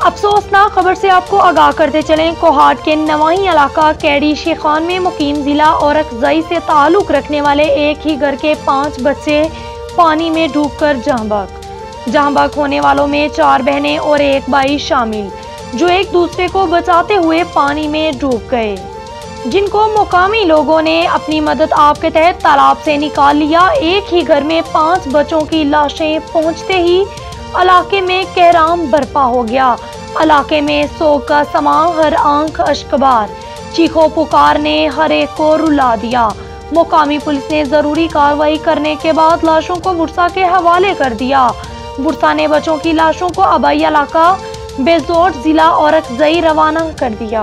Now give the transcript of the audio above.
अफसोसनाक खबर से आपको आगाह करते चलें। कोहाट के नवाही इलाका कैडी शेखान में मुकीम जिला औरकजई से ताल्लुक रखने वाले एक ही घर के 5 बच्चे पानी में डूबकर जहां बहक होने वालों में 4 बहनें और एक भाई शामिल, जो एक दूसरे को बचाते हुए पानी में डूब गए, जिनको मुकामी लोगों ने अपनी मदद आप के तहत तालाब से निकाल लिया। एक ही घर में 5 बच्चों की लाशें पहुंचते ही इलाके में कहराम बर्पा हो गया। इलाके में सोग का समा, हर आंख अश्कबार, चीखों पुकार ने हर एक को रुला दिया। मुकामी पुलिस ने जरूरी कार्रवाई करने के बाद लाशों को बुरसा के हवाले कर दिया। बुरसा ने बच्चों की लाशों को आबाई इलाका बेजोट जिला औरकजई रवाना कर दिया।